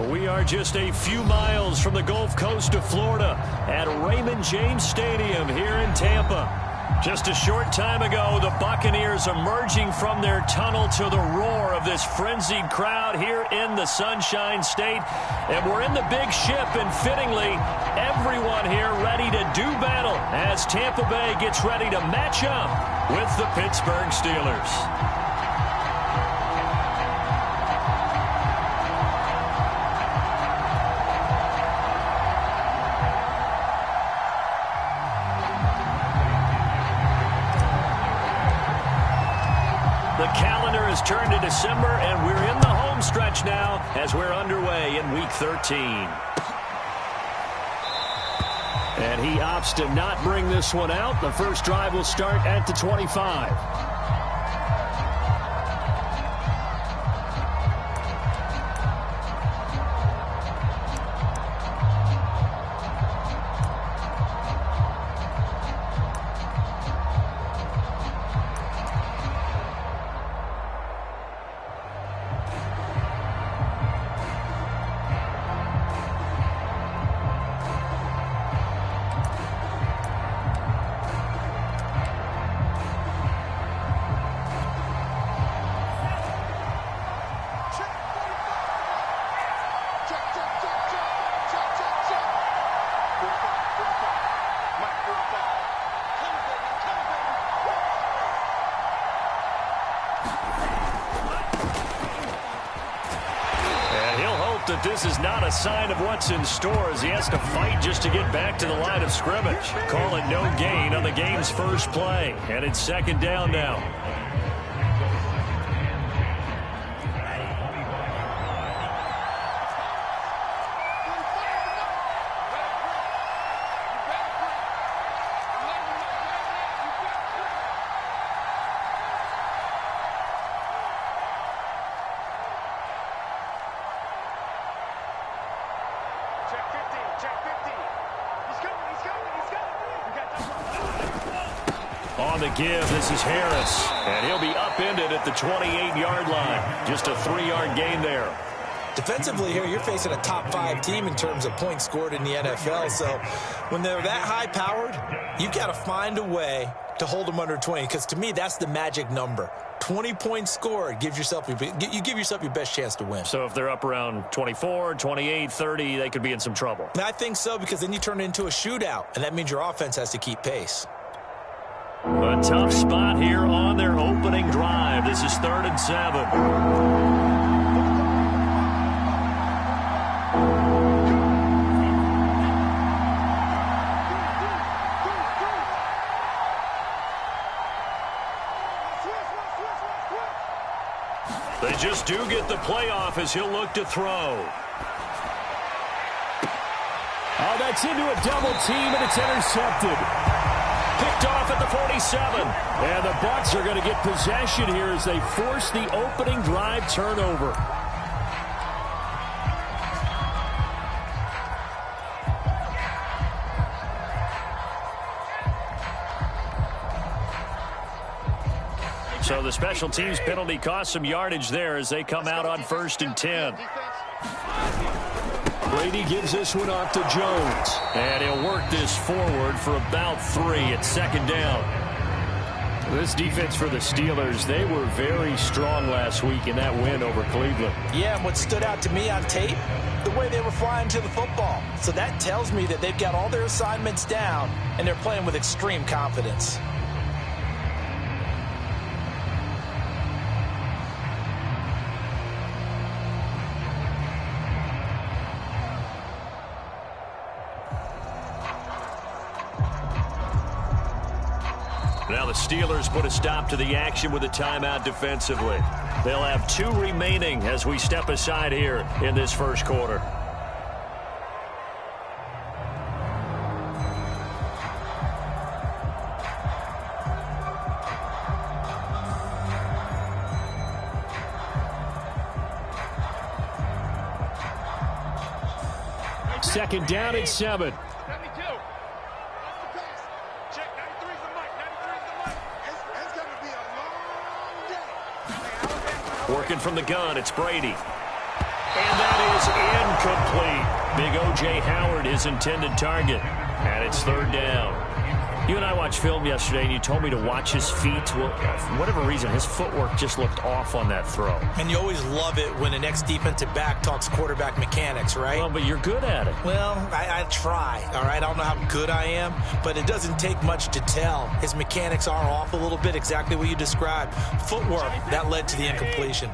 We are just a few miles from the Gulf Coast of Florida at Raymond James Stadium here in Tampa. Just a short time ago, the Buccaneers emerging from their tunnel to the roar of this frenzied crowd here in the Sunshine State. And we're in the big ship, and fittingly, everyone here ready to do battle as Tampa Bay gets ready to match up with the Pittsburgh Steelers. The calendar has turned to December, and we're in the home stretch now as we're underway in Week 13. And he opts to not bring this one out. The first drive will start at the 25. That this is not a sign of what's in store as he has to fight just to get back to the line of scrimmage. Call it no gain on the game's first play, and it's second down now. On the give, this is Harris, and he'll be upended at the 28-yard line. Just a 3-yard gain there. Defensively here, you're facing a top-5 team in terms of points scored in the NFL, so when they're that high-powered, you've got to find a way to hold them under 20, because to me, that's the magic number. 20 points scored, you give yourself your best chance to win. So if they're up around 24, 28, 30, they could be in some trouble. I think so, because then you turn it into a shootout, and that means your offense has to keep pace. A tough spot here on their opening drive. This is 3rd and 7. They just do get the play off as he'll look to throw. Oh, that's into a double team, and it's intercepted. Picked off at the 47. And the Bucs are going to get possession here as they force the opening drive turnover. So the special teams penalty cost some yardage there as they come out on 1st and 10. Brady gives this one off to Jones. And he'll work this forward for about 3 at 2nd down. This defense for the Steelers, they were very strong last week in that win over Cleveland. Yeah, and what stood out to me on tape, the way they were flying to the football. So that tells me that they've got all their assignments down, and they're playing with extreme confidence. Now the Steelers put a stop to the action with a timeout defensively. They'll have 2 remaining as we step aside here in this first quarter. Second down at 7. Working from the gun, it's Brady. And that is incomplete. Big O.J. Howard, his intended target. And it's third down. You and I watched film yesterday, and you told me to watch his feet. Well, for whatever reason, his footwork just looked off on that throw. And you always love it when an ex-defensive back talks quarterback mechanics, right? Well, but you're good at it. Well, I try, all right? I don't know how good I am, but it doesn't take much to tell. His mechanics are off a little bit, exactly what you described. Footwork, that led to the incompletion.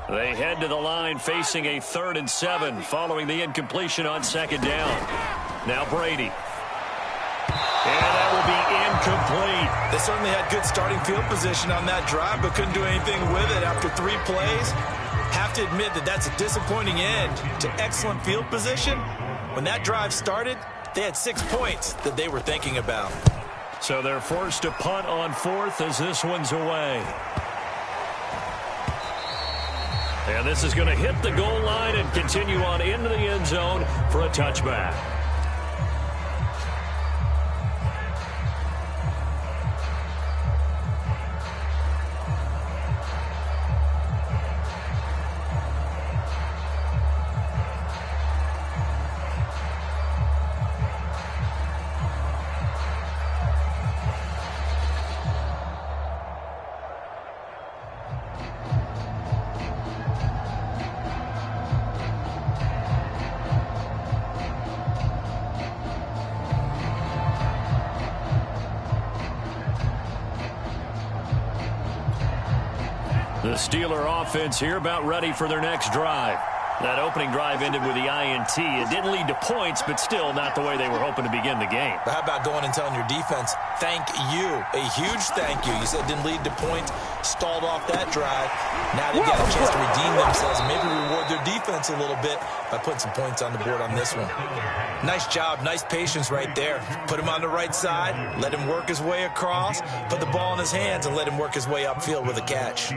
They head to the line facing a 3rd and 7 following the incompletion on 2nd down. Now Brady. And that will be incomplete. They certainly had good starting field position on that drive, but couldn't do anything with it after 3 plays. Have to admit that that's a disappointing end to excellent field position. When that drive started, they had 6 points that they were thinking about. So they're forced to punt on 4th as this one's away. And this is going to hit the goal line and continue on into the end zone for a touchback. The Steeler offense here about ready for their next drive. That opening drive ended with the INT. It didn't lead to points, but still not the way they were hoping to begin the game. But how about going and telling your defense, thank you, a huge thank you. You said it didn't lead to points, stalled off that drive. Now they've got a chance to redeem themselves and maybe reward their defense a little bit by putting some points on the board on this one. Nice job, nice patience right there. Put him on the right side, let him work his way across, put the ball in his hands and let him work his way upfield with a catch.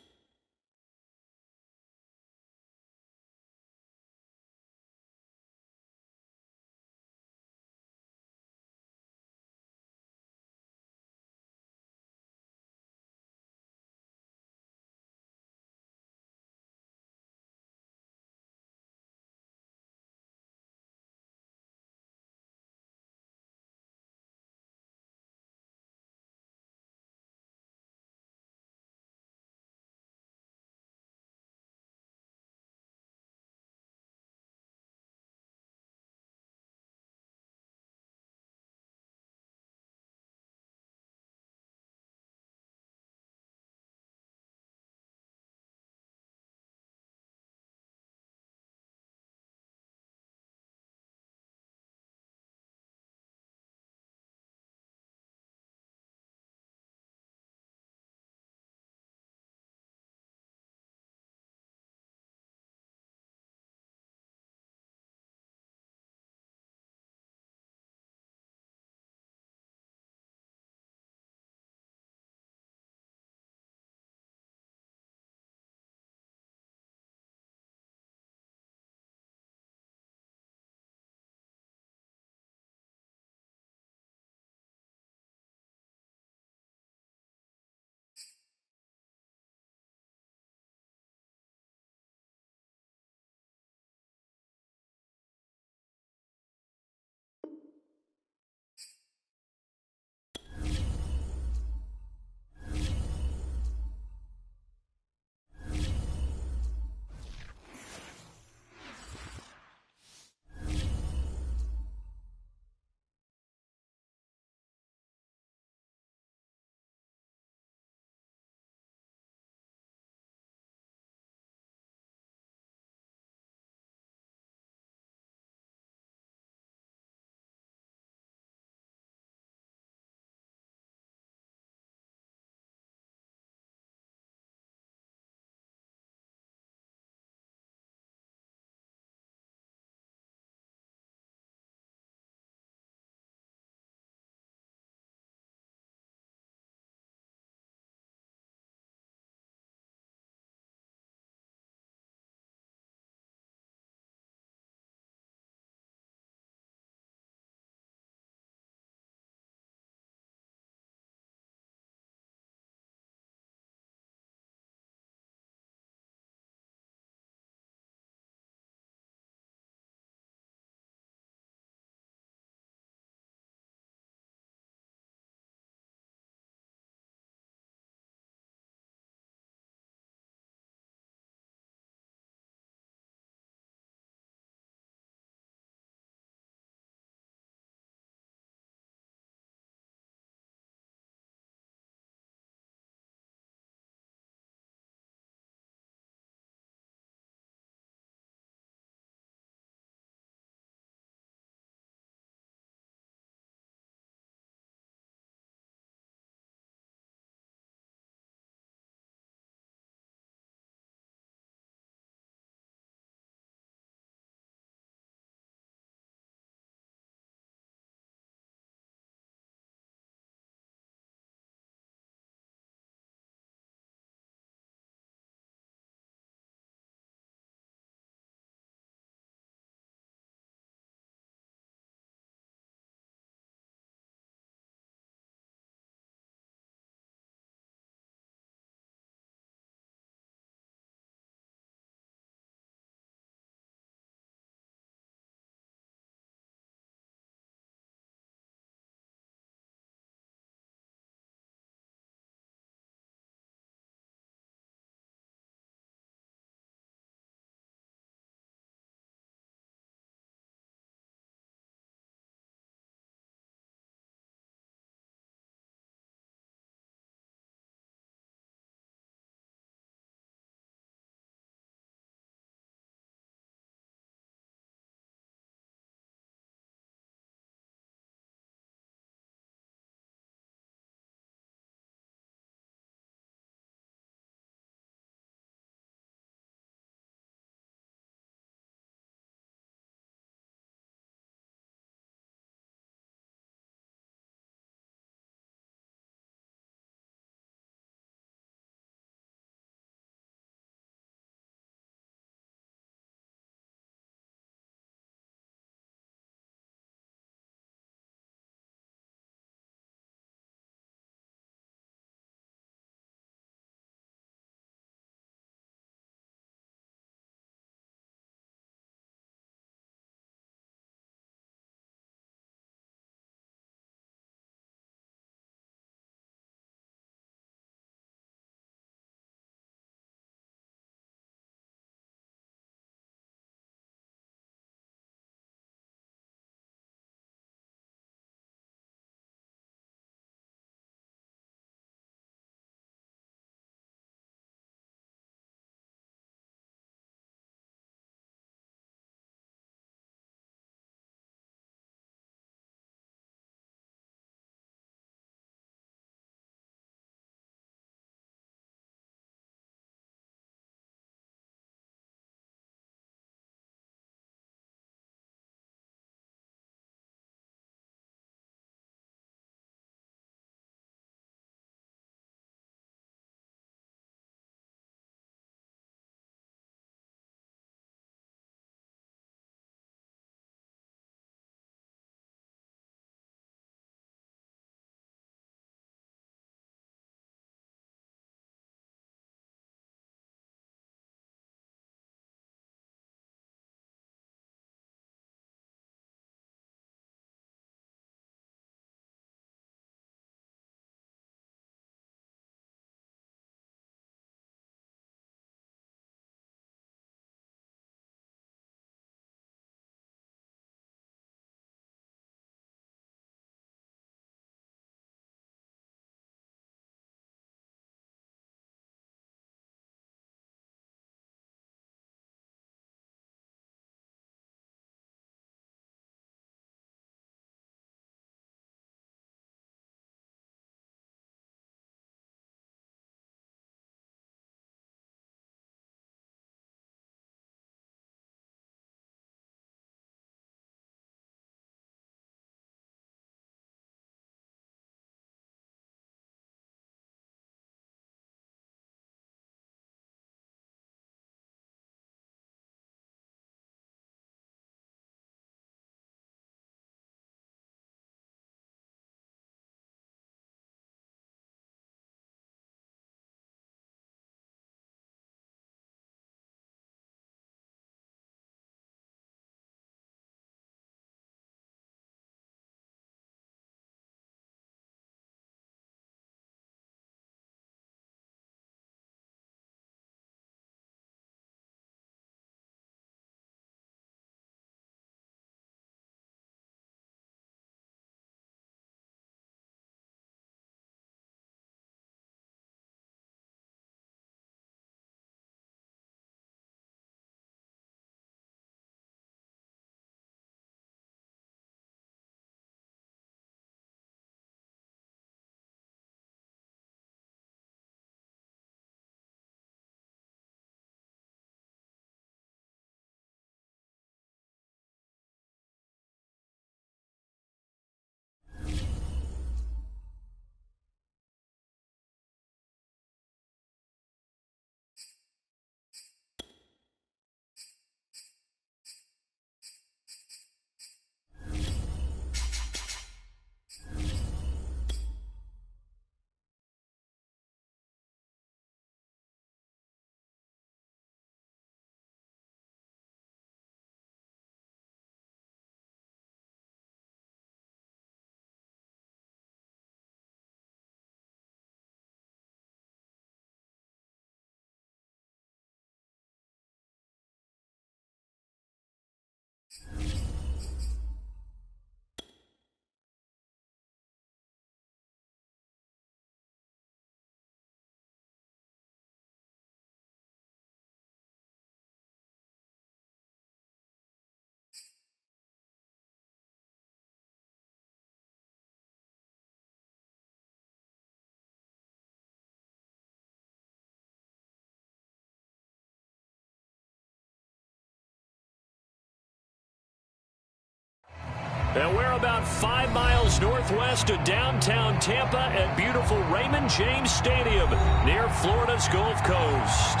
And we're about 5 miles northwest of downtown Tampa at beautiful Raymond James Stadium near Florida's Gulf Coast.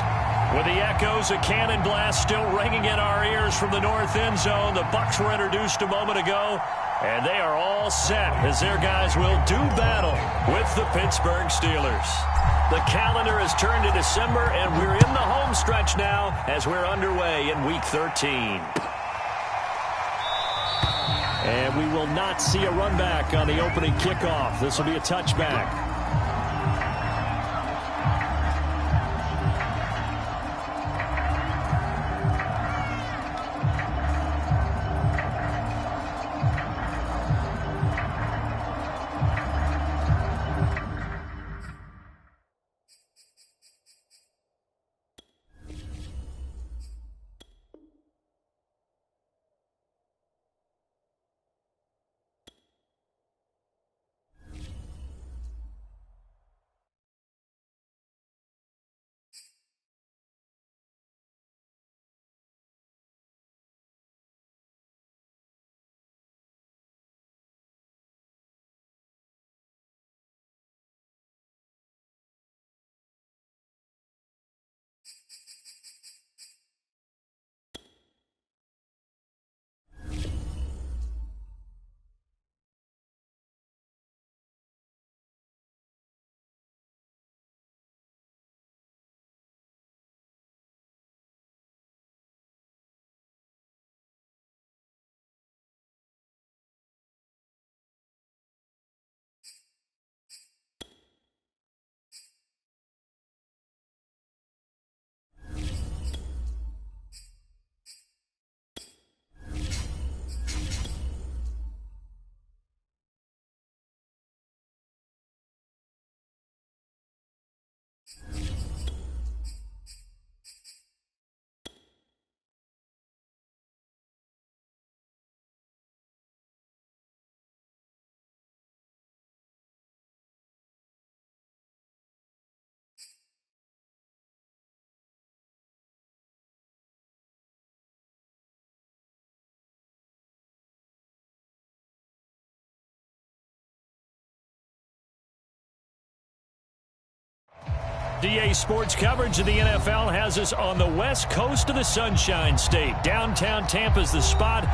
With the echoes of cannon blast still ringing in our ears from the north end zone, the Bucs were introduced a moment ago, and they are all set as their guys will do battle with the Pittsburgh Steelers. The calendar has turned to December, and we're in the home stretch now as we're underway in Week 13. And we will not see a run back on the opening kickoff. This will be a touchback. DA Sports coverage of the NFL has us on the west coast of the Sunshine State. Downtown Tampa's the spot,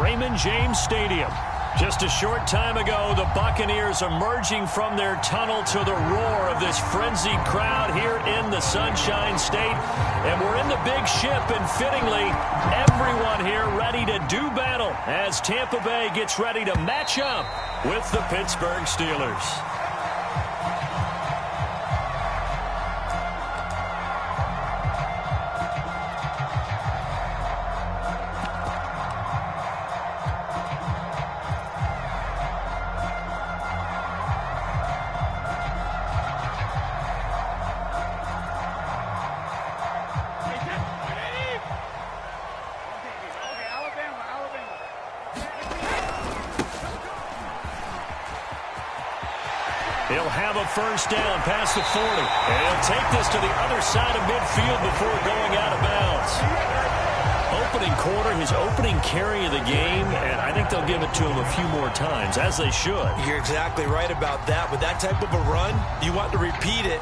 Raymond James Stadium. Just a short time ago, the Buccaneers emerging from their tunnel to the roar of this frenzied crowd here in the Sunshine State. And we're in the big ship, and fittingly, everyone here ready to do battle as Tampa Bay gets ready to match up with the Pittsburgh Steelers. He'll have a first down past the 40. And he'll take this to the other side of midfield before going out of bounds. Opening quarter, his opening carry of the game, and I think they'll give it to him a few more times, as they should. You're exactly right about that. With that type of a run, you want to repeat it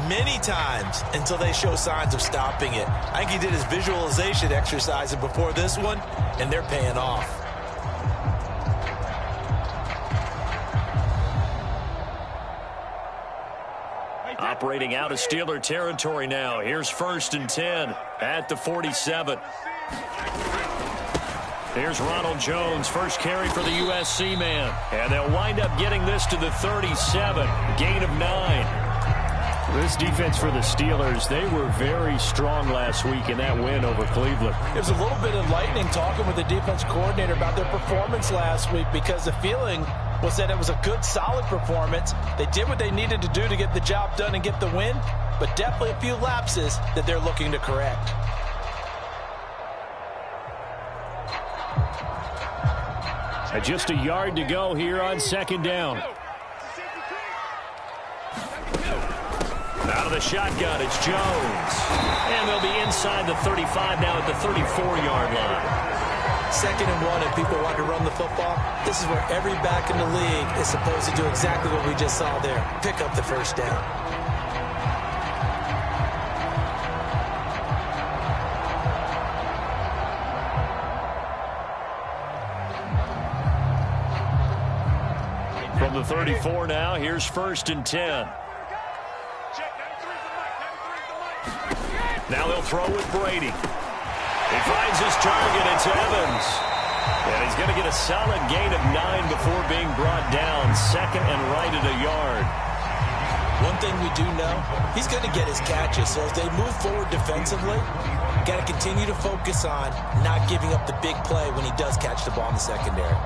many times until they show signs of stopping it. I think he did his visualization exercise before this one, and they're paying off. Operating out of Steeler territory now. Here's 1st and 10 at the 47. Here's Ronald Jones, first carry for the USC man. And they'll wind up getting this to the 37, gain of 9. This defense for the Steelers, they were very strong last week in that win over Cleveland. It was a little bit enlightening talking with the defense coordinator about their performance last week, because the feeling was that it was a good, solid performance. They did what they needed to do to get the job done and get the win, but definitely a few lapses that they're looking to correct. Just a yard to go here on 2nd down. Out of the shotgun, it's Jones. And they'll be inside the 35 now at the 34-yard line. 2nd and 1 and people want to run the football, this is where every back in the league is supposed to do exactly what we just saw there. Pick up the first down. From the 34 now, here's 1st and 10. Now they'll throw with Brady. He finds his target. It's Evans. And he's going to get a solid gain of 9 before being brought down. 2nd and right at a yard. One thing we do know, he's going to get his catches. So as they move forward defensively, got to continue to focus on not giving up the big play when he does catch the ball in the secondary.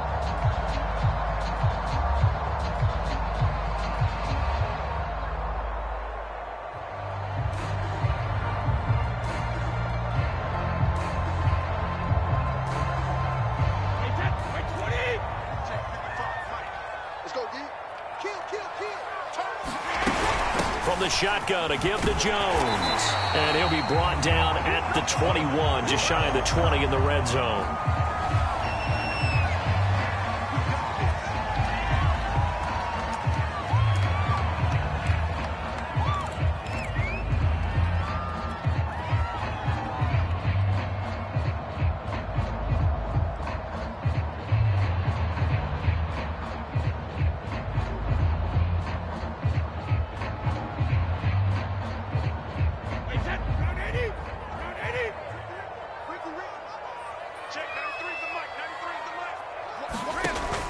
From the shotgun, a give to Jones. And he'll be brought down at the 21, just shy of the 20 in the red zone.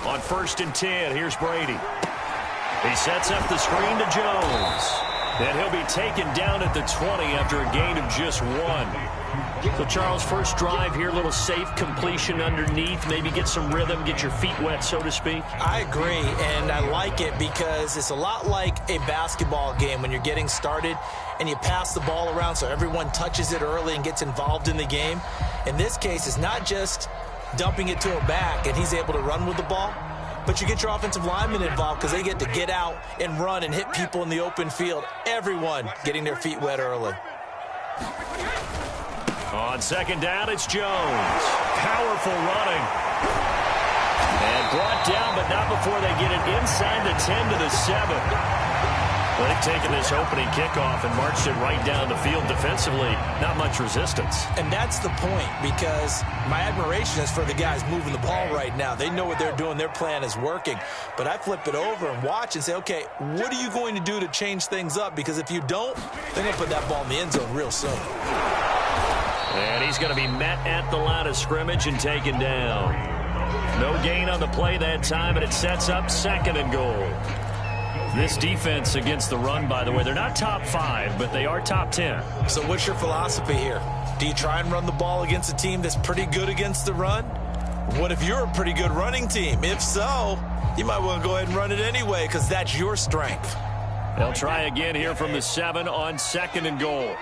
On 1st and 10, here's Brady. He sets up the screen to Jones. And he'll be taken down at the 20 after a gain of just 1. So, Charles, first drive here, a little safe completion underneath. Maybe get some rhythm, get your feet wet, so to speak. I agree, and I like it because it's a lot like a basketball game when you're getting started and you pass the ball around so everyone touches it early and gets involved in the game. In this case, it's not just dumping it to a back and he's able to run with the ball, but you get your offensive linemen involved because they get to get out and run and hit people in the open field. Everyone getting their feet wet early. On 2nd down, it's Jones. Powerful running. And brought down, but not before they get it inside the 10 to the 7. Well, they've taken this opening kickoff and marched it right down the field defensively. Not much resistance. And that's the point, because my admiration is for the guys moving the ball right now. They know what they're doing. Their plan is working. But I flip it over and watch and say, okay, what are you going to do to change things up? Because if you don't, they're going to put that ball in the end zone real soon. And he's going to be met at the line of scrimmage and taken down. No gain on the play that time, and it sets up 2nd and goal. This defense against the run, by the way, they're not top 5, but they are top 10. So what's your philosophy here? Do you try and run the ball against a team that's pretty good against the run? What if you're a pretty good running team? If so, you might want to go ahead and run it anyway because that's your strength. They'll try again here from the 7 on 2nd and goal.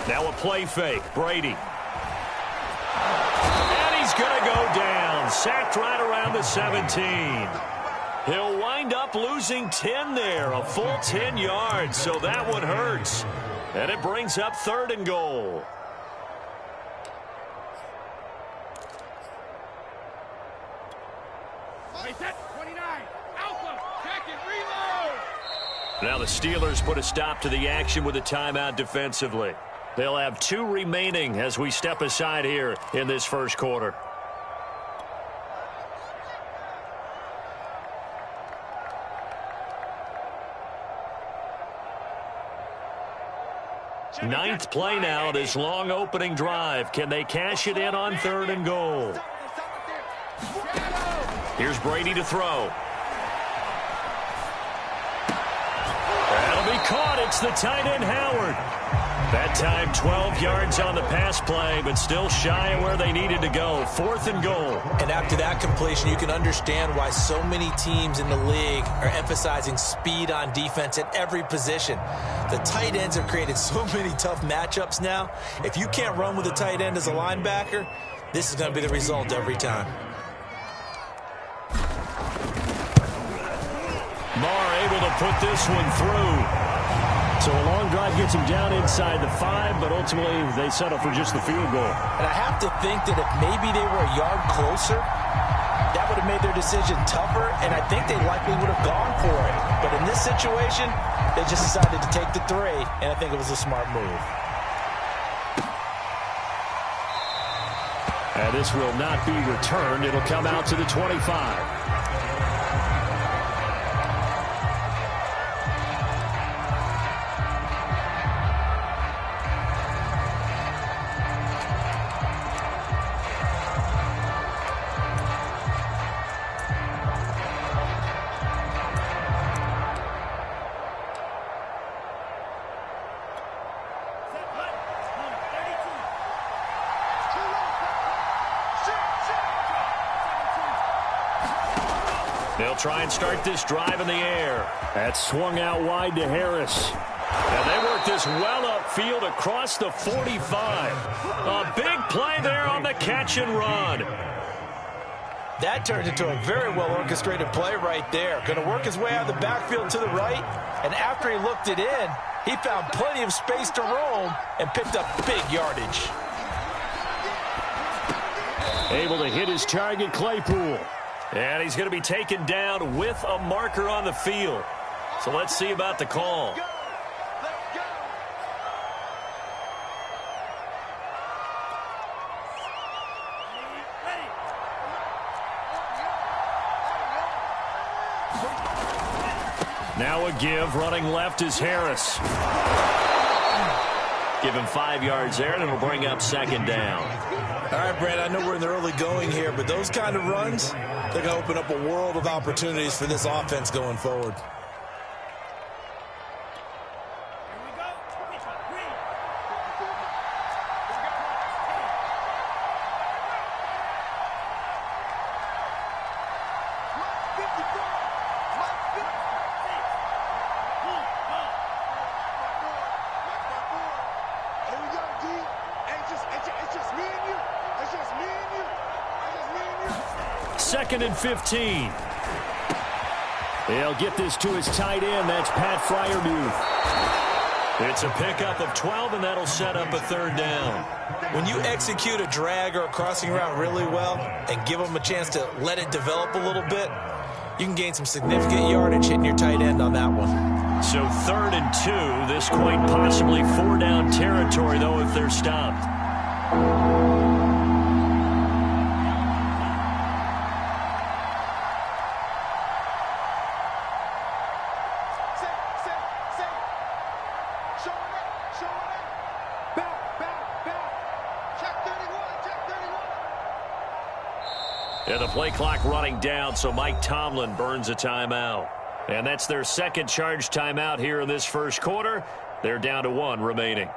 Now a play fake. Brady. He's going to go down. Sacked right around the 17. He'll wind up losing 10 there. A full 10 yards. So that one hurts. And it brings up 3rd and goal. Now the Steelers put a stop to the action with a timeout defensively. They'll have 2 remaining as we step aside here in this first quarter. Ninth play now, this long opening drive. Can they cash it in on 3rd and goal? Here's Brady to throw. That'll be caught. It's the tight end, Howard. That time 12 yards on the pass play, but still shy of where they needed to go. 4th and goal. And after that completion, you can understand why so many teams in the league are emphasizing speed on defense at every position. The tight ends have created so many tough matchups now. If you can't run with a tight end as a linebacker, this is going to be the result every time. Marr able to put this one through. So a long drive gets him down inside the 5, but ultimately they settle for just the field goal. And I have to think that if maybe they were a yard closer, that would have made their decision tougher, and I think they likely would have gone for it. But in this situation, they just decided to take the 3, and I think it was a smart move. And this will not be returned. It'll come out to the 25. They'll try and start this drive in the air. That's swung out wide to Harris. And they work this well upfield across the 45. A big play there on the catch and run. That turned into a very well-orchestrated play right there. Going to work his way out of the backfield to the right, and after he looked it in, he found plenty of space to roam and picked up big yardage. Able to hit his target, Claypool. And he's going to be taken down with a marker on the field. So let's see about the call. Now a give, running left is Harris. Give him 5 yards there, and it'll bring up second down. All right, Brad, I know we're in the early going here, but those kind of runs, they're going to open up a world of opportunities for this offense going forward. Second and 15. They'll get this to his tight end. That's Pat Freiermuth. It's a pickup of 12, and that'll set up a third down. When you execute a drag or a crossing route really well and give them a chance to let it develop a little bit, you can gain some significant yardage hitting your tight end on that one. So 3rd and 2. This quite possibly 4-down territory, though, if they're stopped. And the play clock running down, so Mike Tomlin burns a timeout. And that's their second charge timeout here in this first quarter. They're down to 1 remaining.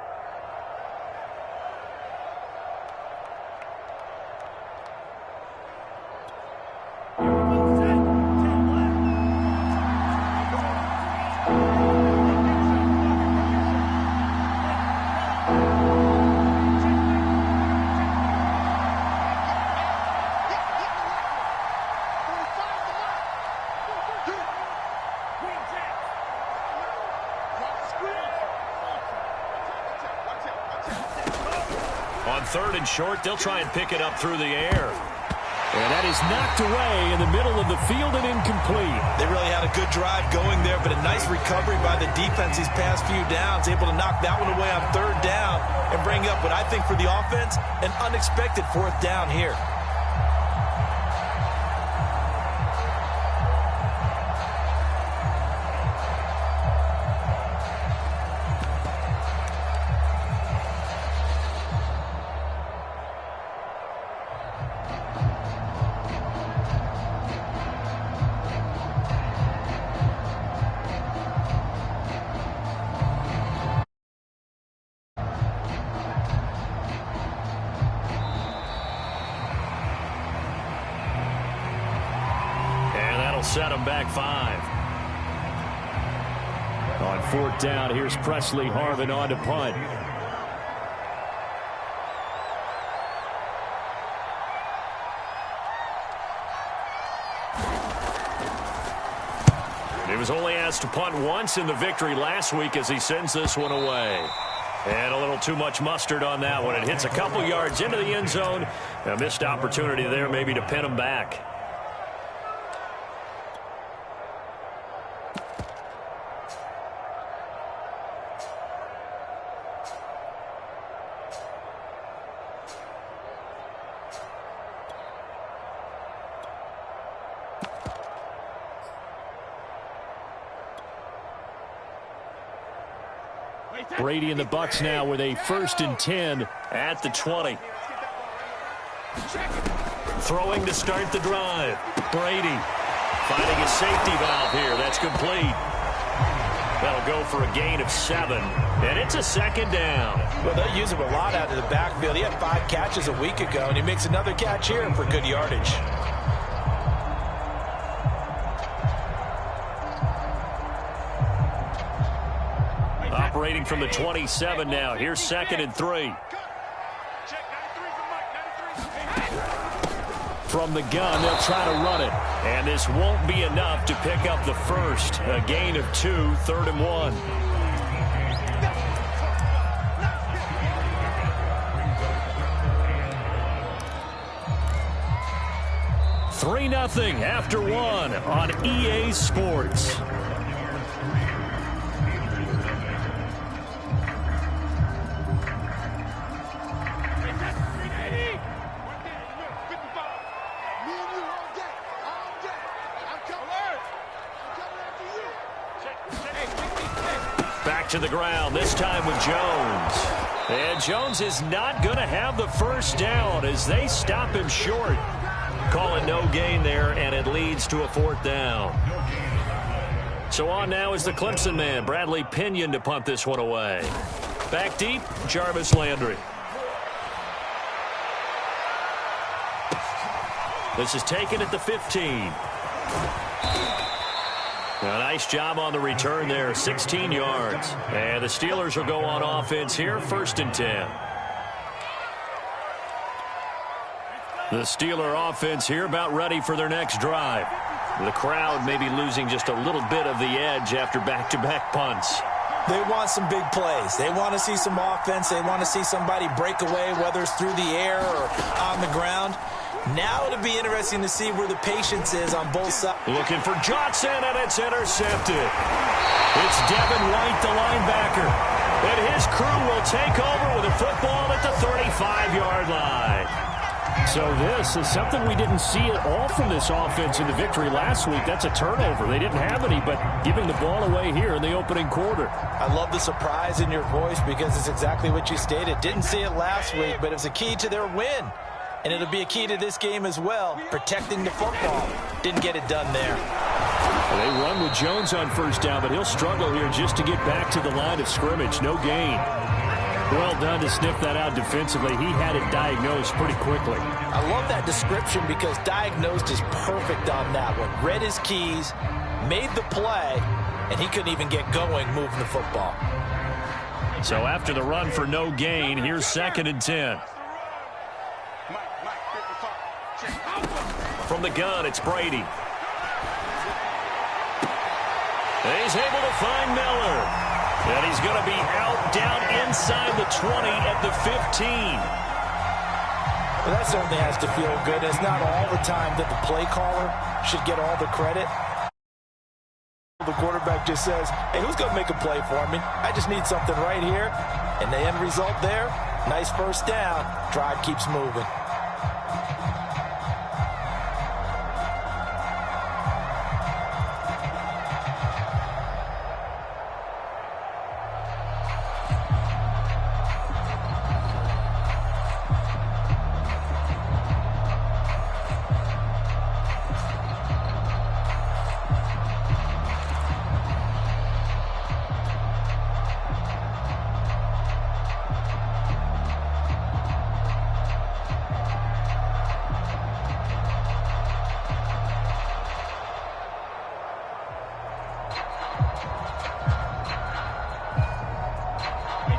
On 3rd and short, they'll try and pick it up through the air. And that is knocked away in the middle of the field and incomplete. They really had a good drive going there, but a nice recovery by the defense these past few downs, able to knock that one away on 3rd down and bring up what I think for the offense, an unexpected 4th down here. Set them back 5. On 4th down, here's Presley Harvin on to punt. He was only asked to punt once in the victory last week as he sends this one away. And a little too much mustard on that one. It hits a couple yards into the end zone. A missed opportunity there maybe to pin him back. Brady and the Bucs now with a 1st and 10 at the 20. Throwing to start the drive. Brady finding a safety valve here. That's complete. That'll go for a gain of 7. And it's a 2nd down. Well, they'll use him a lot out of the backfield. He had 5 catches a week ago, and he makes another catch here for good yardage. Operating from the 27 now. Here's 2nd and 3. From the gun, they'll try to run it. And this won't be enough to pick up the first. A gain of 2, 3rd and 1. Three 3-0 after 1 on EA Sports. Back to the ground, this time with Jones. And Jones is not going to have the first down as they stop him short. Call it no gain there, and it leads to a 4th down. So on now is the Clemson man, Bradley Pinion, to punt this one away. Back deep, Jarvis Landry. This is taken at the 15. A nice job on the return there, 16 yards. And the Steelers will go on offense here, 1st and 10. The Steeler offense here about ready for their next drive. The crowd may be losing just a little bit of the edge after back-to-back punts. They want some big plays. They want to see some offense. They want to see somebody break away, whether it's through the air or on the ground. Now it'll be interesting to see where the patience is on both sides. Looking for Johnson, and it's intercepted. It's Devin White, the linebacker. And his crew will take over with a football at the 35-yard line. So this is something we didn't see at all from this offense in the victory last week. That's a turnover. They didn't have any, but giving the ball away here in the opening quarter. I love the surprise in your voice because it's exactly what you stated. Didn't see it last week, but it was a key to their win. And it'll be a key to this game as well, protecting the football. Didn't get it done there. They run with Jones on 1st down, but he'll struggle here just to get back to the line of scrimmage. No gain. Well done to sniff that out defensively. He had it diagnosed pretty quickly. I love that description because diagnosed is perfect on that one. Read his keys, made the play, and he couldn't even get going moving the football. So after the run for no gain, here's 2nd and 10. From the gun, it's Brady. He's able to find Miller. And he's going to be out down inside the 20 at the 15. Well, that certainly has to feel good. It's not all the time that the play caller should get all the credit. The quarterback just says, hey, who's going to make a play for me? I just need something right here. And the end result there, nice 1st down. Drive keeps moving.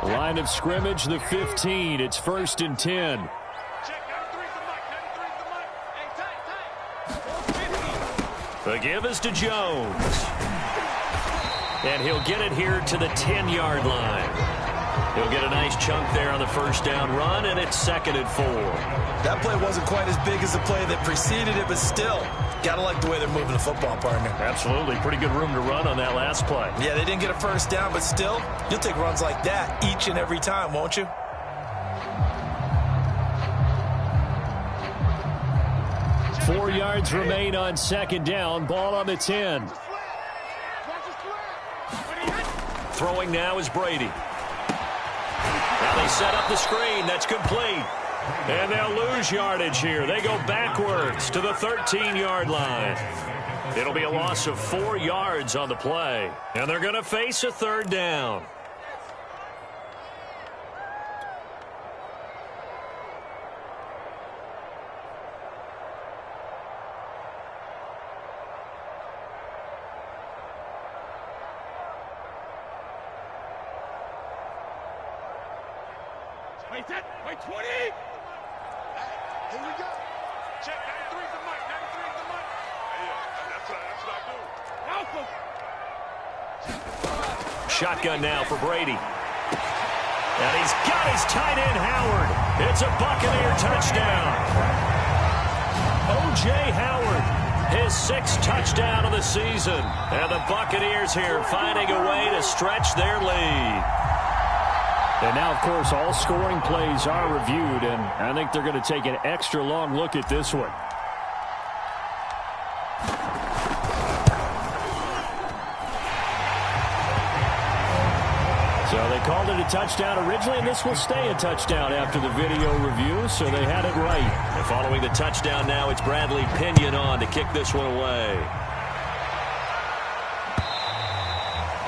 Line of scrimmage, the 15. It's 1st and 10. The give is to Jones. And he'll get it here to the 10-yard line. He'll get a nice chunk there on the first down run, and it's 2nd and 4. That play wasn't quite as big as the play that preceded it, but still, got to like the way they're moving the football, partner. Absolutely. Pretty good room to run on that last play. Yeah, they didn't get a first down, but still, you'll take runs like that each and every time, won't you? Four yards remain on 2nd down. Ball on the 10. Throwing now is Brady. Now they set up the screen. That's complete. And they'll lose yardage here. They go backwards to the 13-yard line. It'll be a loss of 4 yards on the play. And they're going to face a 3rd down. Wait, 20. Here we go. Check 93's the mic. 93's the mic. Yeah, that's what I do. Shotgun now for Brady. And he's got his tight end, Howard. It's a Buccaneer touchdown. O.J. Howard, his 6th touchdown of the season. And the Buccaneers here finding a way to stretch their lead. And now, of course, all scoring plays are reviewed, and I think they're going to take an extra long look at this one. So they called it a touchdown originally, and this will stay a touchdown after the video review, so they had it right. And following the touchdown now, it's Bradley Pinion on to kick this one away.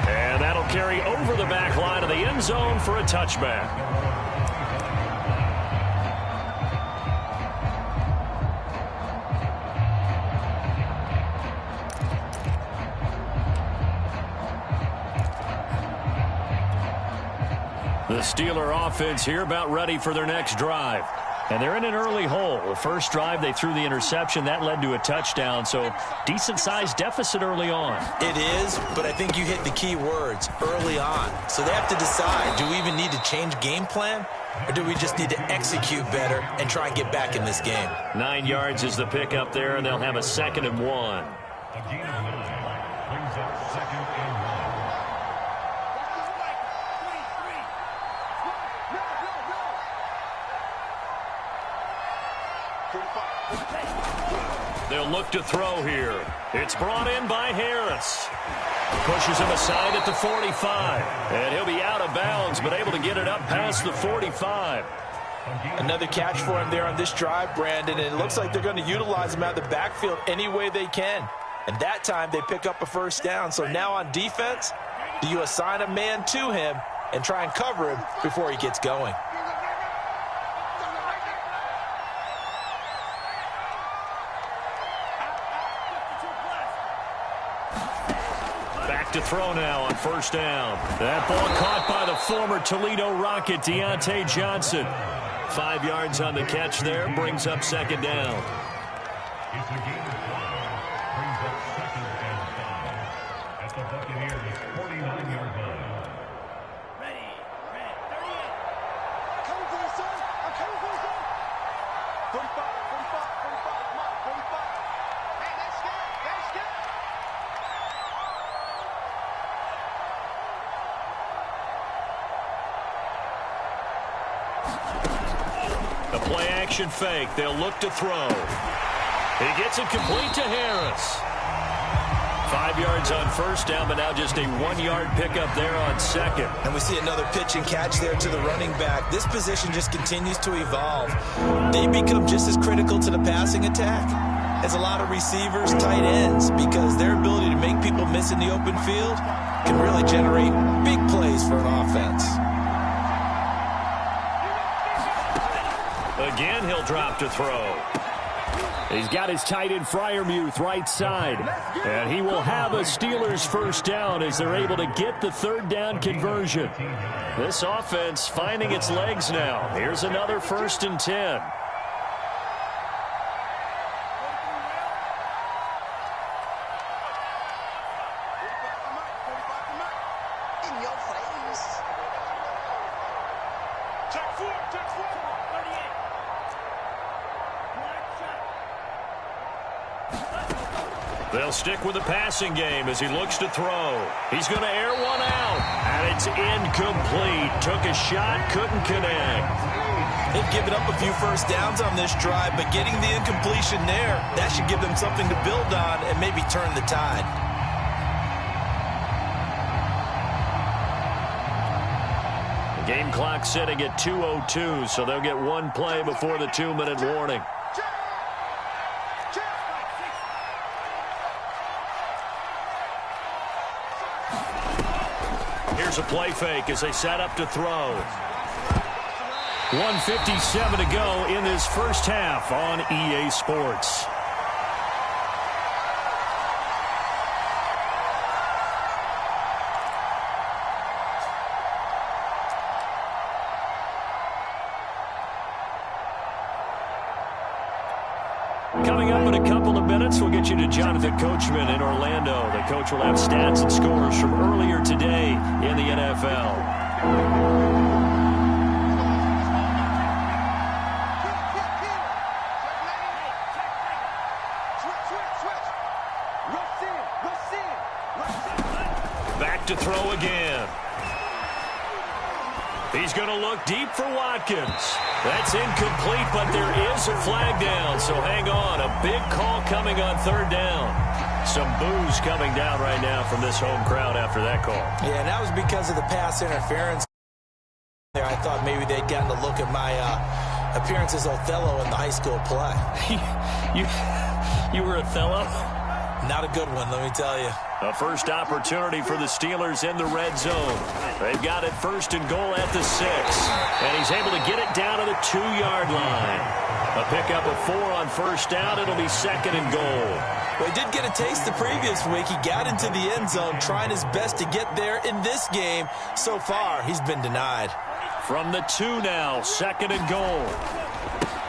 And that'll carry over the back line of the end zone for a touchback. The Steeler offense here about ready for their next drive. And they're in an early hole. The first drive, they threw the interception. That led to a touchdown, so decent-sized deficit early on. It is, but I think you hit the key words, early on. So they have to decide, do we even need to change game plan, or do we just need to execute better and try and get back in this game? 9 yards is the pickup there, and they'll have a 2nd and 1. They'll look to throw here. It's brought in by Harris. Pushes him aside at the 45. And he'll be out of bounds, but able to get it up past the 45. Another catch for him there on this drive, Brandon, and it looks like they're going to utilize him out of the backfield any way they can. And that time they pick up a first down. So now on defense, do you assign a man to him and try and cover him before he gets going? To throw now on first down. That ball caught by the former Toledo Rocket, Deontay Johnson. 5 yards on the catch there, brings up 2nd down. At the Buccaneers' 49-yard line. Ready, 38. I'm coming for you, son. I'm coming for you, son. 45, come on, 45. Hey, that's scared. That's scared. A play-action fake. They'll look to throw. He gets it complete to Harris. 5 yards on first down, but now just a 1-yard pickup there on 2nd. And we see another pitch and catch there to the running back. This position just continues to evolve. They become just as critical to the passing attack as a lot of receivers, tight ends, because their ability to make people miss in the open field can really generate big plays for an offense. Again, he'll drop to throw. He's got his tight end Freiermuth right side. And he will have a Steelers first down as they're able to get the 3rd down conversion. This offense finding its legs now. Here's another 1st and 10. in your face. Check four, 38. They'll stick with the passing game as he looks to throw. He's going to air one out, and it's incomplete. Took a shot, couldn't connect. They've given up a few first downs on this drive, but getting the incompletion there, that should give them something to build on and maybe turn the tide. The game clock sitting at 2:02, so they'll get one play before the 2-minute warning. Here's a play fake as they set up to throw. 1:57 to go in this first half on EA Sports. Coming up in a couple of minutes, we'll get you to Jonathan Coachman in Orlando. The coach will have stats and scores from earlier today in the NFL. Back to throw again. He's going to look deep for Watkins. That's incomplete, but there is a flag down, so hang on. A big call coming on third down. Some boos coming down right now from this home crowd after that call. Yeah, and that was because of the pass interference there. I thought maybe they'd gotten a look at my appearance as Othello in the high school play. You were Othello? Not a good one, let me tell you. A first opportunity for the Steelers in the red zone. They've got it first and goal at the 6. And he's able to get it down to the 2-yard line. A pickup of 4 on first down. It'll be second and goal. Well, he did get a taste the previous week. He got into the end zone, trying his best to get there in this game. So far, he's been denied. From the 2 now, second and goal.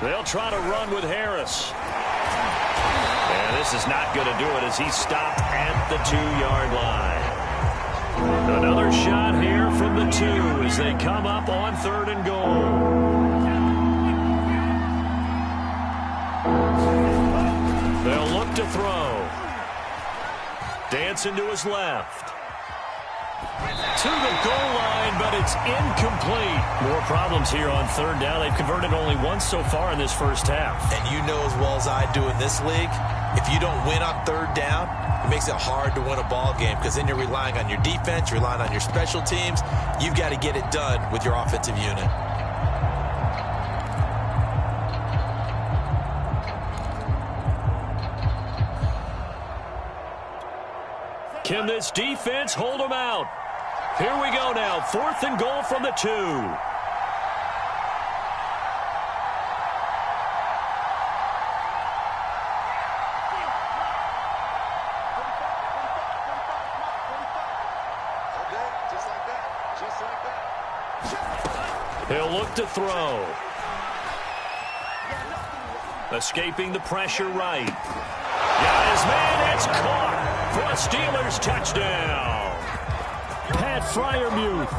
They'll try to run with Harris. And this is not going to do it as he stopped at the 2-yard line. Another shot here from the 2 as they come up on third and goal. They'll look to throw. Dancing to his left. To the goal line, but it's incomplete. More problems here on third down. They've converted only once so far in this first half. And you know as well as I do in this league, if you don't win on third down, it makes it hard to win a ball game because then you're relying on your defense, you're relying on your special teams. You've got to get it done with your offensive unit. Can this defense hold them out? Here we go now. Fourth and goal from the 2. He'll look to throw. Escaping the pressure right. Got his man. It's caught for a Steelers touchdown. Pat Freiermuth,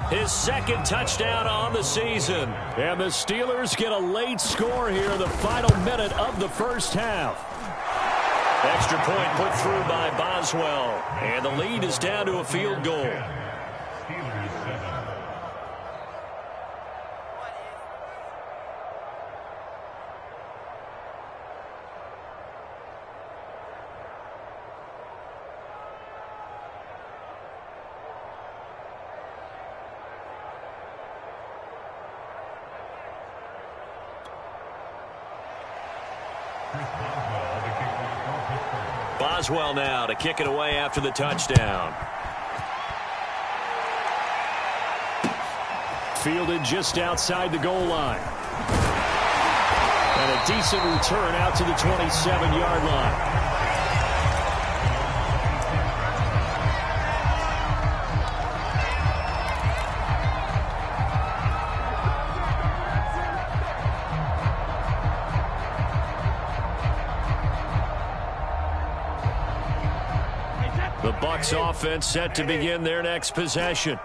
his second touchdown on the season. And the Steelers get a late score here in the final minute of the first half. Extra point put through by Boswell. And the lead is down to a field goal. Boswell now to kick it away after the touchdown. Fielded just outside the goal line. And a decent return out to the 27-yard line. Bucs offense set to begin their next possession.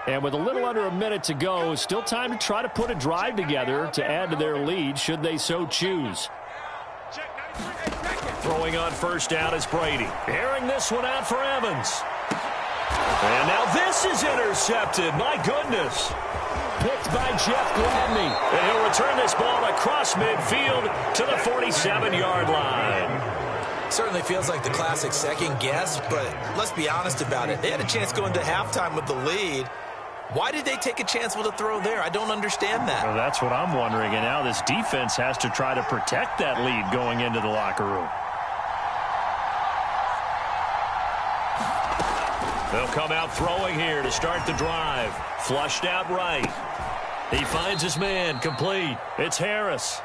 And with a little under a minute to go, still time to try to put a drive together to add to their lead should they so choose. Throwing on first down is Brady. Airing this one out for Evans. And now this is intercepted. My goodness. Picked by Jeff Gladney. And he'll return this ball across midfield to the 47-yard line. Certainly feels like the classic second guess, but let's be honest about it. They had a chance going to halftime with the lead. Why did they take a chance with a throw there? I don't understand that. Well, that's what I'm wondering. And now this defense has to try to protect that lead going into the locker room. They'll come out throwing here to start the drive. Flushed out right. He finds his man, complete. It's Harris.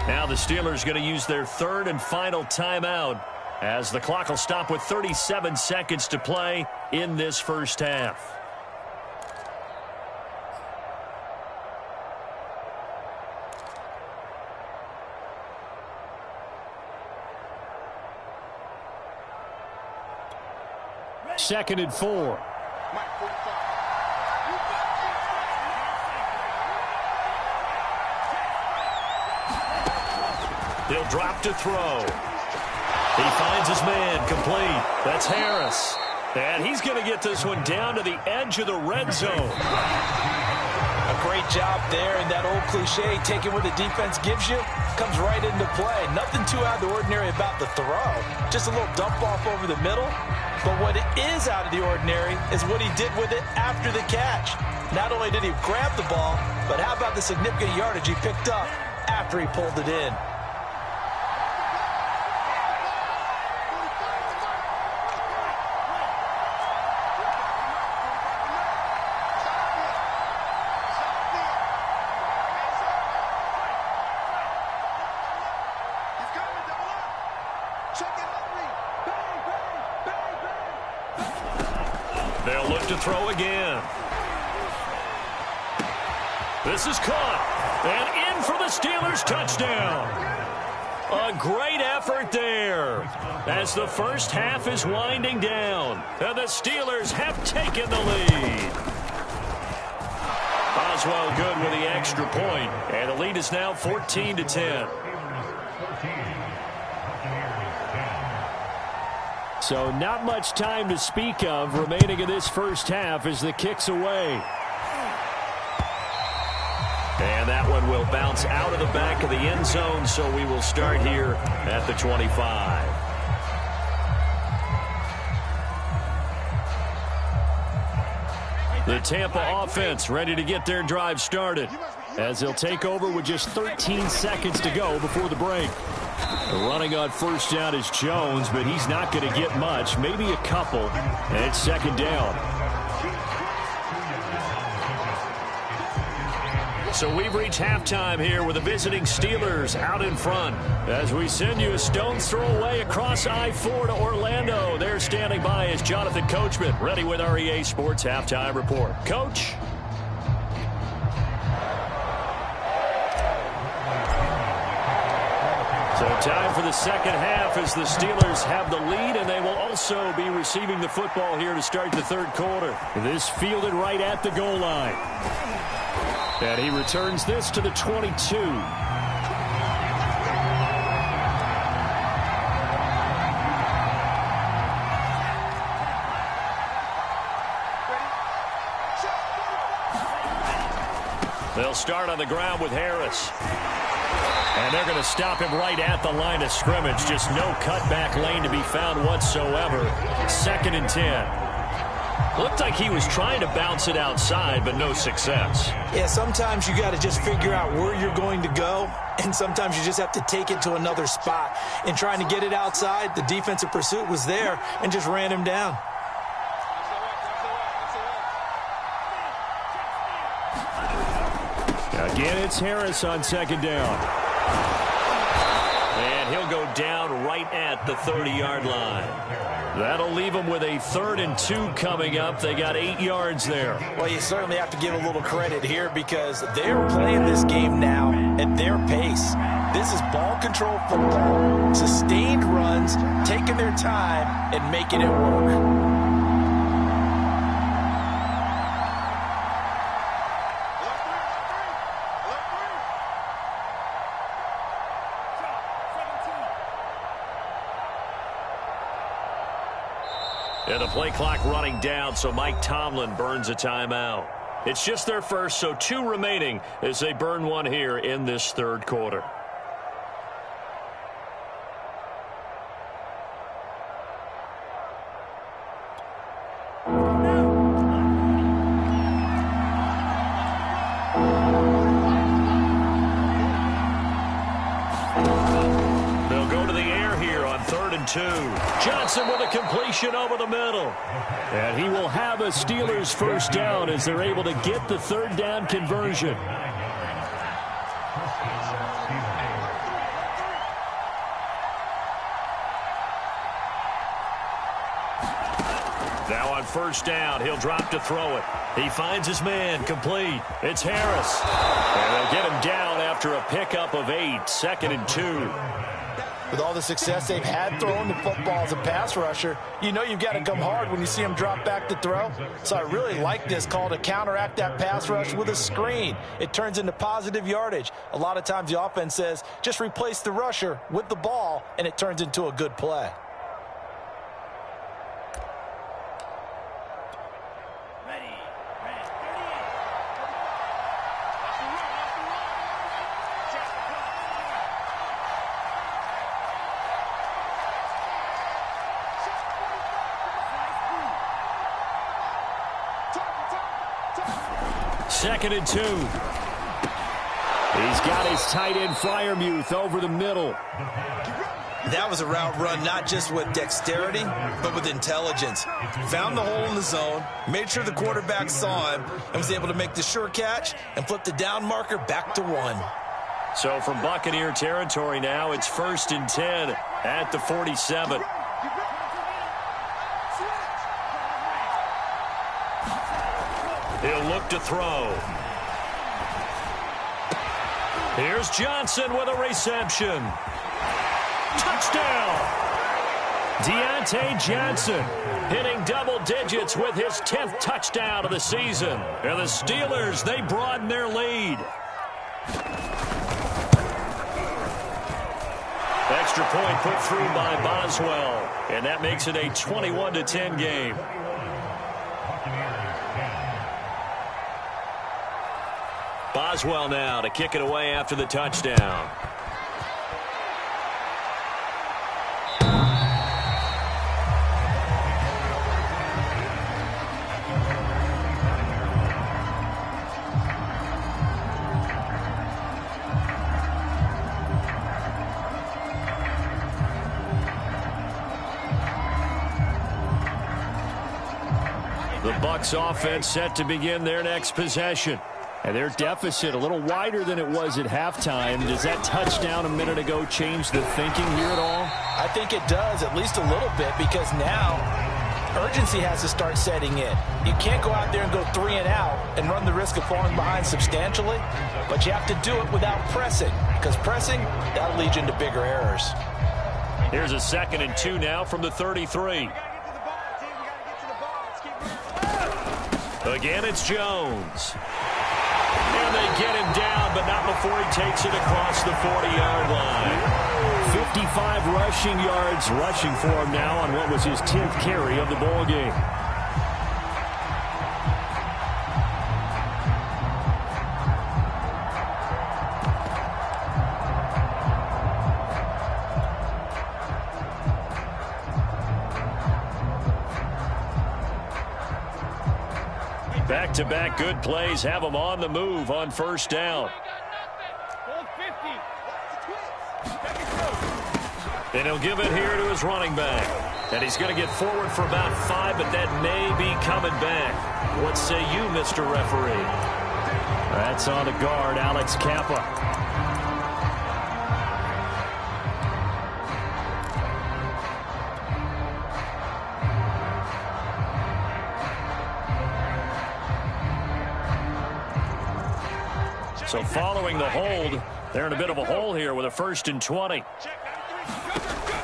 Now the Steelers going to use their third and final timeout as the clock will stop with 37 seconds to play in this first half. Second and 4. He'll drop to throw. He finds his man, complete. That's Harris. And he's going to get this one down to the edge of the red zone. A great job there, and that old cliche, taking what the defense gives you, comes right into play. Nothing too out of the ordinary about the throw. Just a little dump off over the middle. But what is out of the ordinary is what he did with it after the catch. Not only did he grab the ball, but how about the significant yardage he picked up after he pulled it in. They'll look to throw again. This is caught. And in for the Steelers touchdown. A great effort there as the first half is winding down. And the Steelers have taken the lead. Oswell good with the extra point. And the lead is now 14-10. So not much time to speak of remaining in this first half as the kick's away. And that one will bounce out of the back of the end zone, so we will start here at the 25. The Tampa offense ready to get their drive started as they'll take over with just 13 seconds to go before the break. Running on first down is Jones, but he's not going to get much, maybe a couple, and it's second down. So we've reached halftime here with the visiting Steelers out in front. As we send you a stone's throw away across I-4 to Orlando. There standing by is Jonathan Coachman, ready with our EA Sports Halftime Report. Coach? So time for the second half as the Steelers have the lead, and they will also be receiving the football here to start the third quarter. This fielded right at the goal line. And he returns this to the 22. They'll start on the ground with Harris. And they're going to stop him right at the line of scrimmage. Just no cutback lane to be found whatsoever. Second and 10. Looked like he was trying to bounce it outside, but no success. Yeah, sometimes you got to just figure out where you're going to go, and sometimes you just have to take it to another spot. In trying to get it outside, the defensive pursuit was there and just ran him down. Again, it's Harris on second down. And he'll go down right right at the 30-yard line. That'll leave them with a 3rd and 2 coming up. They got 8 yards there. Well, you certainly have to give a little credit here because they're playing this game now at their pace. This is ball control football, sustained runs, taking their time and making it work. And the play clock running down, so Mike Tomlin burns a timeout. It's just their first, so 2 remaining as they burn one here in this 3rd quarter. They'll go to the air here on 3rd and 2. Johnson with a completion over the middle. And he will have a Steelers first down as they're able to get the 3rd down conversion. Now on first down, he'll drop to throw it. He finds his man, complete. It's Harris. And they'll get him down after a pickup of 8, 2nd and 2. With all the success they've had throwing the football as a pass rusher, you know you've got to come hard when you see him drop back to throw. So I really like this call to counteract that pass rush with a screen. It turns into positive yardage. A lot of times the offense says, just replace the rusher with the ball, and it turns into a good play. Second and 2. He's got his tight end Freiermuth over the middle. That was a route run not just with dexterity, but with intelligence. Found the hole in the zone, made sure the quarterback saw him, and was able to make the sure catch and flip the down marker back to 1. So from Buccaneer territory now, it's 1st and 10 at the 47. He'll look to throw. Here's Johnson with a reception. Touchdown! Deontay Johnson hitting double digits with his 10th touchdown of the season. And the Steelers, they broaden their lead. Extra point put through by Boswell. And that makes it a 21-10 game. Boswell now to kick it away after the touchdown. The Bucs offense set to begin their next possession. And their deficit a little wider than it was at halftime. Does that touchdown a minute ago change the thinking here at all? I think it does, at least a little bit, because now urgency has to start setting in. You can't go out there and go 3 and out and run the risk of falling behind substantially, but you have to do it without pressing, because pressing, that'll lead you into bigger errors. Here's a 2nd and 2 now from the 33. Again, it's Jones. And they get him down, but not before he takes it across the 40-yard line. 55 rushing yards rushing for him now on what was his 10th carry of the ball game. Back-to-back good plays have him on the move on first down. And he'll give it here to his running back. And he's going to get forward for about 5, but that may be coming back. What say you, Mr. Referee? That's on the guard, Alex Kappa. So following the hold, they're in a bit of a hole here with a 1st and 20.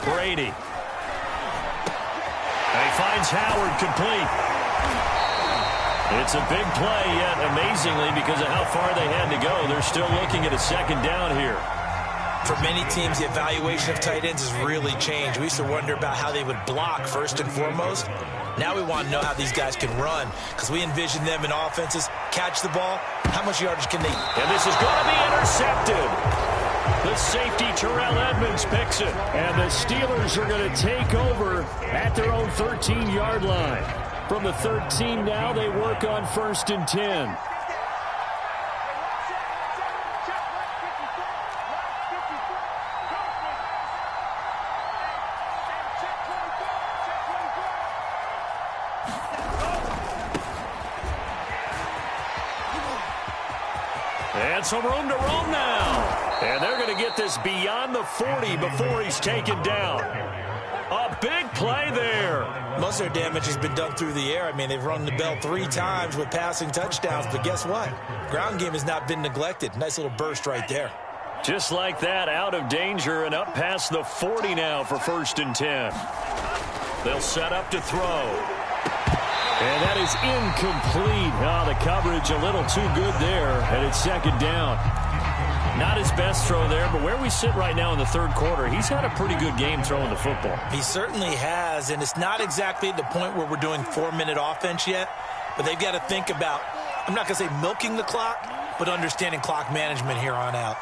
Brady. And he finds Howard complete. It's a big play, yet amazingly, because of how far they had to go, they're still looking at a 2nd down here. For many teams, the evaluation of tight ends has really changed. We used to wonder about how they would block first and foremost. Now we want to know how these guys can run, because we envision them in offenses, catch the ball, how much yardage can they... And this is going to be intercepted. The safety, Terrell Edmonds, picks it. And the Steelers are going to take over at their own 13-yard line. From the 13 now, they work on 1st and 10. And some room to roam now. And they're going to get this beyond the 40 before he's taken down. A big play there. Most of their damage has been done through the air. I mean, they've rung the bell 3 times with passing touchdowns, but guess what? Ground game has not been neglected. Nice little burst right there. Just like that, out of danger and up past the 40 now for 1st and 10. They'll set up to throw. And that is incomplete. Oh, the coverage a little too good there, and it's 2nd down. Not his best throw there, but where we sit right now in the 3rd quarter, he's had a pretty good game throwing the football. He certainly has, and it's not exactly at the point where we're doing 4-minute offense yet, but they've got to think about, I'm not going to say milking the clock, but understanding clock management here on out.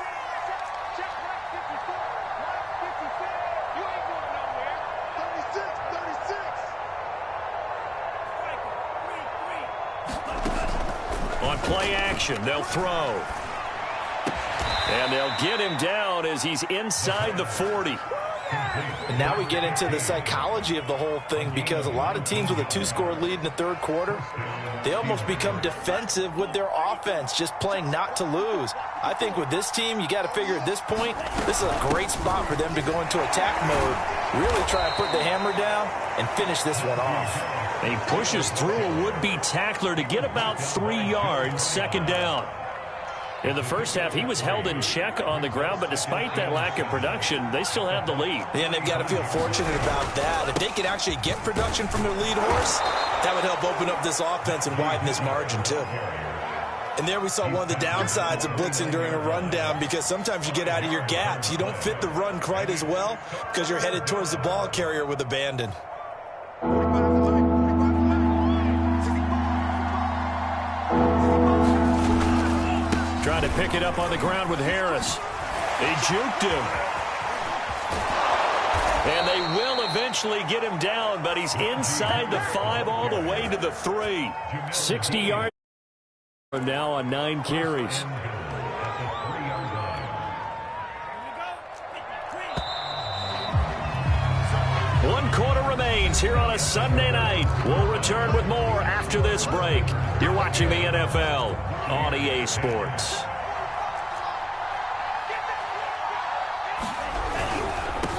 On play action, they'll throw. And they'll get him down as he's inside the 40. And now we get into the psychology of the whole thing, because a lot of teams with a 2-score lead in the 3rd quarter, they almost become defensive with their offense, just playing not to lose. I think with this team, you got to figure at this point, this is a great spot for them to go into attack mode, really try and put the hammer down and finish this one off. And he pushes through a would-be tackler to get about 3 yards, 2nd down. In the first half, he was held in check on the ground, but despite that lack of production, they still have the lead. And they've got to feel fortunate about that. If they could actually get production from their lead horse, that would help open up this offense and widen this margin, too. And there we saw one of the downsides of blitzing during a rundown, because sometimes you get out of your gaps. You don't fit the run quite as well because you're headed towards the ball carrier with abandon. Trying to pick it up on the ground with Harris. They juked him. And they will eventually get him down, but he's inside the 5 all the way to the 3. 60 yards now on 9 carries. One quarter remains here on a Sunday night. We'll return with more after this break. You're watching the NFL on EA Sports.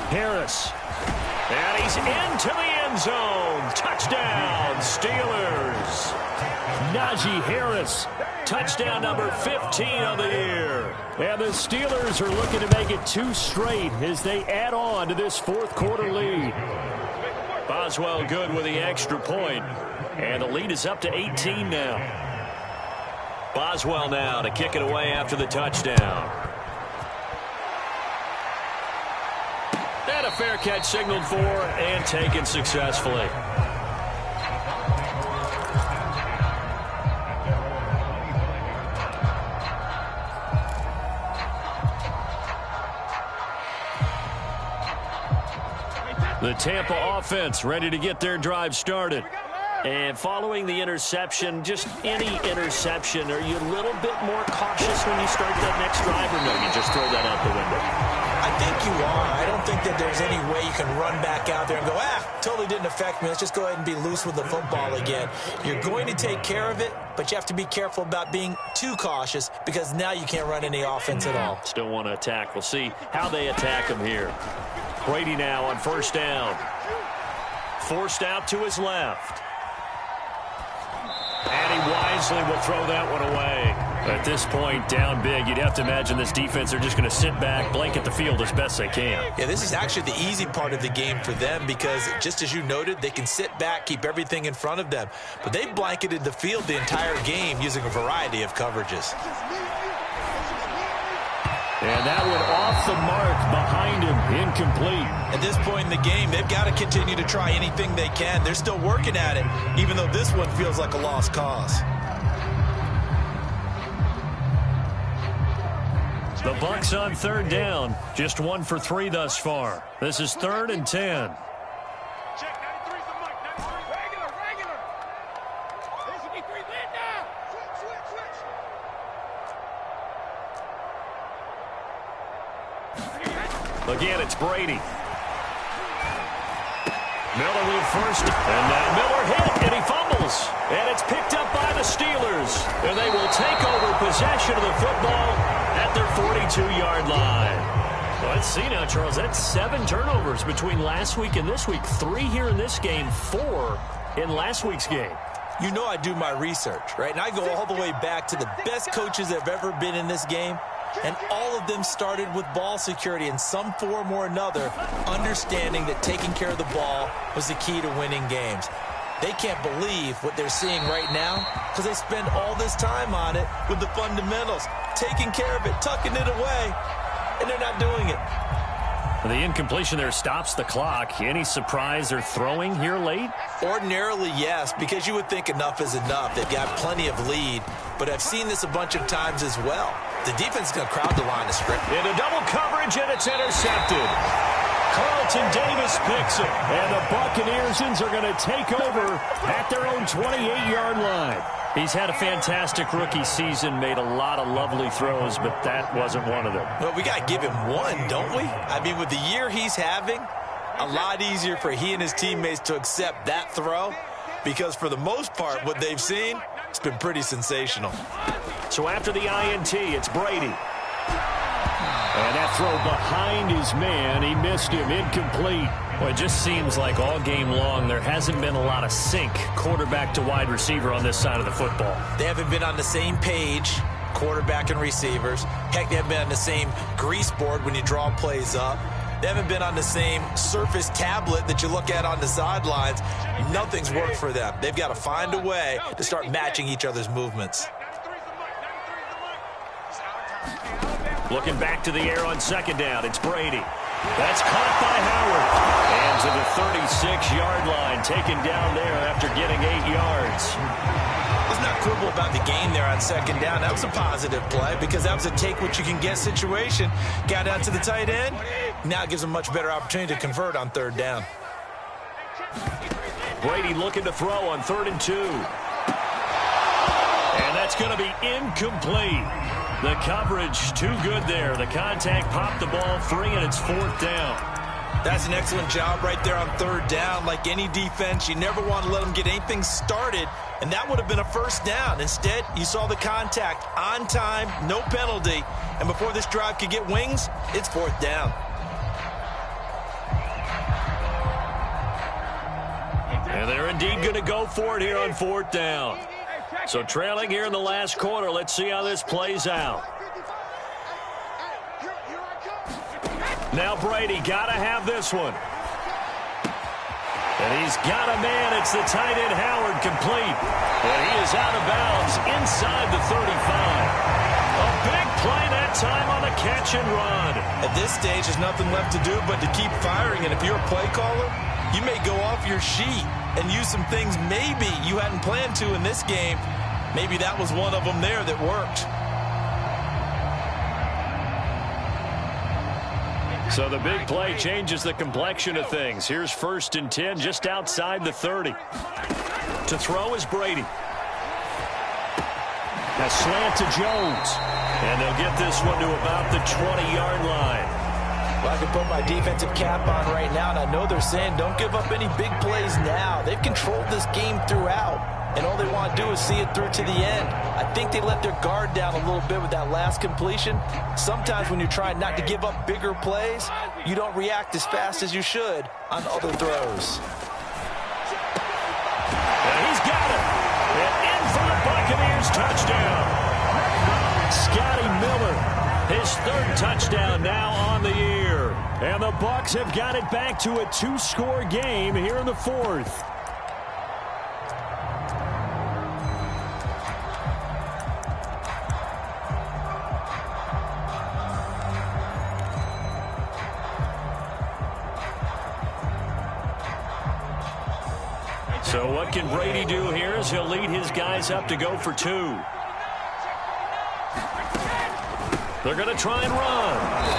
Harris. And he's into the end zone. Touchdown, Steelers. Najee Harris. Touchdown number 15 of the year. And the Steelers are looking to make it 2 straight as they add on to this 4th quarter lead. Boswell good with the extra point. And the lead is up to 18 now. Boswell now to kick it away after the touchdown. And a fair catch signaled for and taken successfully. The Tampa offense ready to get their drive started. And following the interception, just any interception, are you a little bit more cautious when you start that next drive, or no, you just throw that out the window? I think you are. I don't think that there's any way you can run back out there and go, totally didn't affect me. Let's just go ahead and be loose with the football again. You're going to take care of it, but you have to be careful about being too cautious, because now you can't run any offense at all. Still want to attack. We'll see how they attack him here. Brady now on 1st down. Forced out to his left. And he winds Mosley will throw that one away. At this point, down big, you'd have to imagine this defense are just going to sit back, blanket the field as best they can. Yeah, this is actually the easy part of the game for them because, just as you noted, they can sit back, keep everything in front of them. But they've blanketed the field the entire game using a variety of coverages. And that one off the mark behind him, incomplete. At this point in the game, they've got to continue to try anything they can. They're still working at it, even though this one feels like a lost cause. The Bucs on third down, just 1 for 3 thus far. This is 3rd and 10. Check 93's the mic. 93 regular. This is 93 lead now. Switch. Again, it's Brady. Miller with first, and now Miller hit, and he fumbles. And it's picked up by the Steelers, and they will take over possession of the football at their 42-yard line. Well, let's see now, Charles. That's 7 turnovers between last week and this week. 3 here in this game, 4 in last week's game. You know I do my research, right? And I go all the way back to the best coaches that have ever been in this game. And all of them started with ball security in some form or another, understanding that taking care of the ball was the key to winning games. They can't believe what they're seeing right now because they spend all this time on it with the fundamentals, taking care of it, tucking it away, and they're not doing it. The incompletion there stops the clock. Any surprise they're throwing here late? Ordinarily, yes, because you would think enough is enough. They've got plenty of lead, but I've seen this a bunch of times as well. The defense is going to crowd the line of scrimmage. Into double coverage, and it's intercepted. Carlton Davis picks it, and the Buccaneers are going to take over at their own 28-yard line. He's had a fantastic rookie season, made a lot of lovely throws, but that wasn't one of them. Well, we got to give him one, don't we? I mean, with the year he's having, a lot easier for he and his teammates to accept that throw because for the most part, what they've seen, it's been pretty sensational. So after the INT, it's Brady. And that throw behind his man, he missed him, incomplete. Well, it just seems like all game long there hasn't been a lot of sync quarterback to wide receiver on this side of the football. They haven't been on the same page, quarterback and receivers. Heck, they haven't been on the same grease board when you draw plays up. They haven't been on the same Surface tablet that you look at on the sidelines. Nothing's worked for them. They've got to find a way to start matching each other's movements. Looking back to the air on second down, it's Brady. That's caught by Howard. And to the 36-yard line, taken down there after getting 8 yards. Let's not quibble about the gain there on second down. That was a positive play because that was a take-what-you-can-get situation. Got out to the tight end. Now it gives them a much better opportunity to convert on third down. Brady looking to throw on 3rd and 2. And that's going to be incomplete. The coverage too good there. The contact popped the ball free, and it's 4th down. That's an excellent job right there on third down. Like any defense, you never want to let them get anything started, and that would have been a first down. Instead, you saw the contact on time, no penalty, and before this drive could get wings, it's 4th down. And they're indeed going to go for it here on 4th down. So trailing here in the last quarter, let's see how this plays out. Now Brady got to have this one. And he's got a man. It's the tight end Howard, complete. And he is out of bounds inside the 35. A big play that time on the catch and run. At this stage, there's nothing left to do but to keep firing. And if you're a play caller, you may go off your sheet and use some things maybe you hadn't planned to in this game. Maybe that was one of them there that worked. So the big play changes the complexion of things. Here's 1st and 10 just outside the 30. To throw is Brady. A slant to Jones. And they'll get this one to about the 20-yard line. Well, I can put my defensive cap on right now, and I know they're saying don't give up any big plays now. They've controlled this game throughout, and all they want to do is see it through to the end. I think they let their guard down a little bit with that last completion. Sometimes when you're trying not to give up bigger plays, you don't react as fast as you should on other throws. And he's got it. And in for the Buccaneers third touchdown now on the year. And the Bucs have got it back to a 2-score game here in the fourth. So what can Brady do here as he'll lead his guys up to go for 2. They're going to try and run.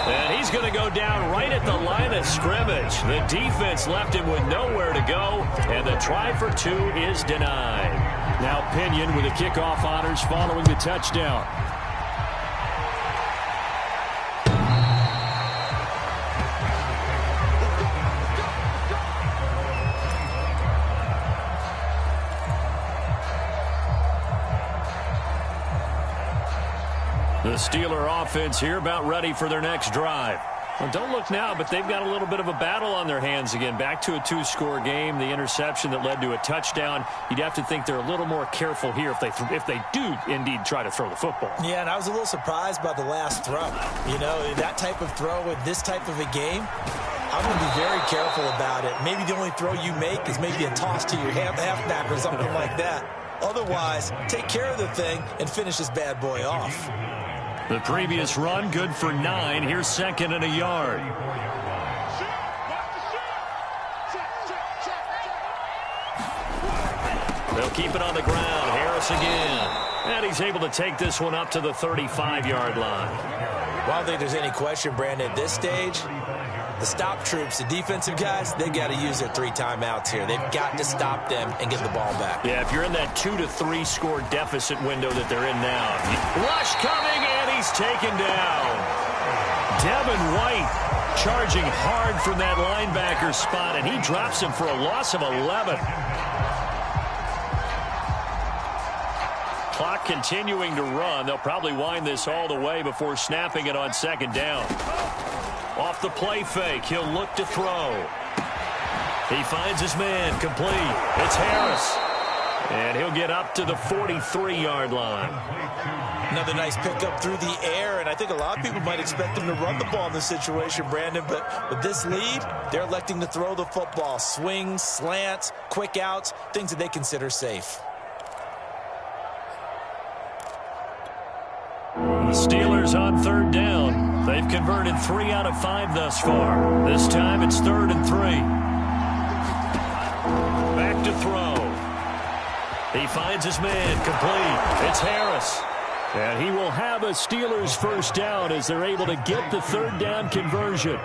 And he's going to go down right at the line of scrimmage. The defense left him with nowhere to go, and the try for 2 is denied. Now Pinion with the kickoff honors following the touchdown. The Steeler offense here about ready for their next drive. Well, don't look now, but they've got a little bit of a battle on their hands again. Back to a 2-score game. The interception that led to a touchdown. You'd have to think they're a little more careful here if they do indeed try to throw the football. Yeah, and I was a little surprised by the last throw. You know, that type of throw with this type of a game, I'm going to be very careful about it. Maybe the only throw you make is maybe a toss to your halfback or something like that. Otherwise, take care of the thing and finish this bad boy off. The previous run good for 9. Here's 2nd and a yard. They'll keep it on the ground. Harris again. And he's able to take this one up to the 35-yard line. Well, I don't think there's any question, Brandon, at this stage, the stop troops, the defensive guys, they got to use their 3 timeouts here. They've got to stop them and get the ball back. Yeah, if you're in that 2 to 3 score deficit window that they're in now. Rush coming, and he's taken down. Devin White charging hard from that linebacker spot, and he drops him for a loss of 11. Clock continuing to run. They'll probably wind this all the way before snapping it on 2nd down. Off the play fake, he'll look to throw. He finds his man, complete. It's Harris. And he'll get up to the 43-yard line. Another nice pickup through the air, and I think a lot of people might expect him to run the ball in this situation, Brandon, but with this lead, they're electing to throw the football. Swings, slants, quick outs, things that they consider safe. The Steelers on 3rd down. They've converted 3 out of 5 thus far. This time it's 3rd and 3. Back to throw. He finds his man, complete. It's Harris. And he will have a Steelers 1st down as they're able to get the 3rd down conversion.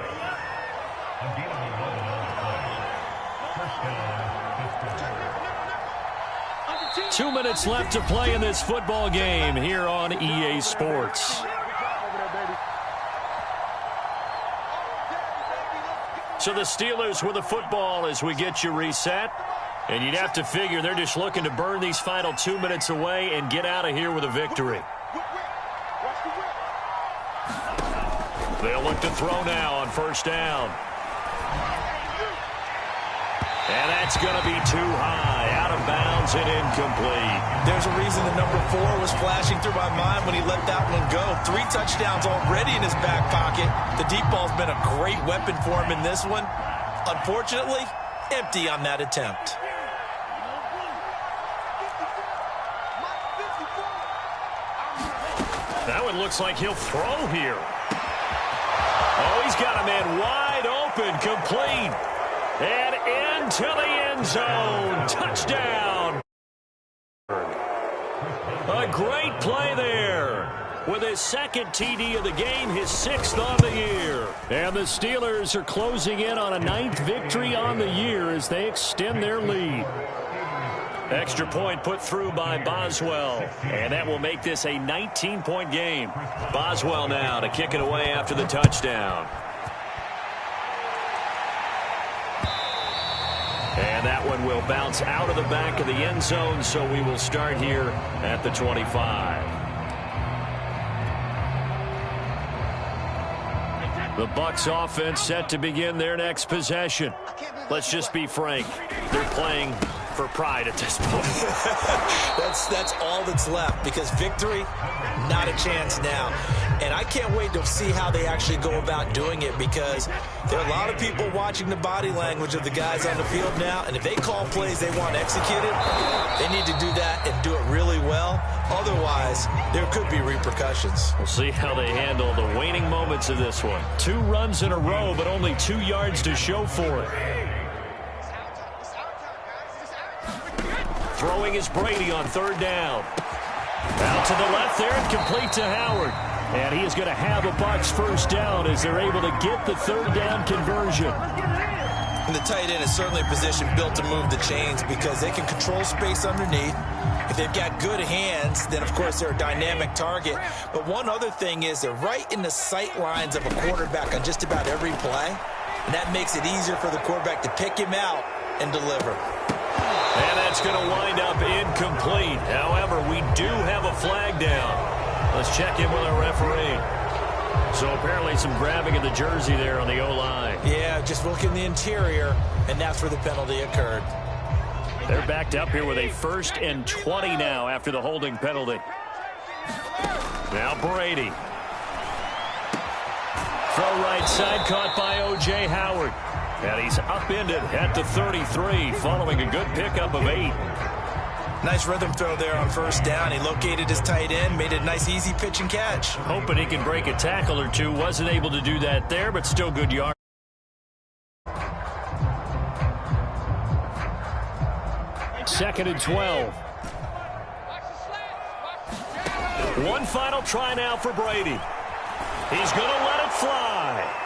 Two minutes left to play in this football game here on EA Sports. So the Steelers with the football as we get you reset. And you'd have to figure they're just looking to burn these final 2 minutes away and get out of here with a victory. They'll look to throw now on 1st down. And that's going to be too high, out of bounds and incomplete. There's a reason the number 4 was flashing through my mind when he let that one go. 3 touchdowns already in his back pocket. The deep ball's been a great weapon for him in this one. Unfortunately, empty on that attempt. That one looks like he'll throw here. Oh, he's got a man wide open, complete. And into the end zone. Touchdown. A great play there. With his 2nd TD of the game, his 6th on the year. And the Steelers are closing in on a 9th victory on the year as they extend their lead. Extra point put through by Boswell. And that will make this a 19-point game. Boswell now to kick it away after the touchdown. And that one will bounce out of the back of the end zone, so we will start here at the 25. The Bucs offense set to begin their next possession. Let's just be frank. They're playing for pride at this point. That's all that's left, because victory, not a chance now. And I can't wait to see how they actually go about doing it, because there are a lot of people watching the body language of the guys on the field now, and if they call plays they want executed, they need to do that and do it really well. Otherwise, there could be repercussions. We'll see how they handle the waning moments of this one. 2 runs in a row, but only 2 yards to show for it. Throwing is Brady on 3rd down. Out to the left there and complete to Howard. And he is going to have a Bucs first down as they're able to get the 3rd down conversion. And the tight end is certainly a position built to move the chains, because they can control space underneath. If they've got good hands, then, of course, they're a dynamic target. But one other thing is they're right in the sight lines of a quarterback on just about every play. And that makes it easier for the quarterback to pick him out and deliver. And that's going to wind up incomplete. However, we do have a flag down. Let's check in with our referee. So apparently some grabbing of the jersey there on the O-line. Yeah, just look in the interior, and that's where the penalty occurred. They're backed up here with a 1st and 20 now after the holding penalty. Now Brady. Throw right side, caught by O.J. Howard. And he's upended at the 33 following a good pickup of 8. Nice rhythm throw there on 1st down. He located his tight end, made it a nice easy pitch and catch. Hoping he can break a tackle or two. Wasn't able to do that there, but still good yard. Second and 12. One final try now for Brady. He's going to let it fly.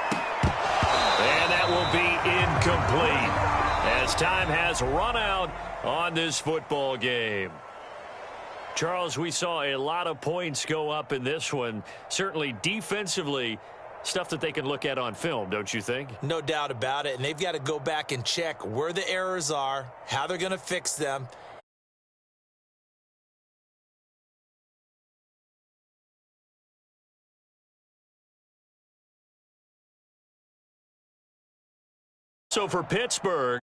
And that will be incomplete as time has run out on this football game. Charles, we saw a lot of points go up in this one. Certainly defensively, stuff that they can look at on film, don't you think? No doubt about it. And they've got to go back and check where the errors are, how they're going to fix them. So for Pittsburgh,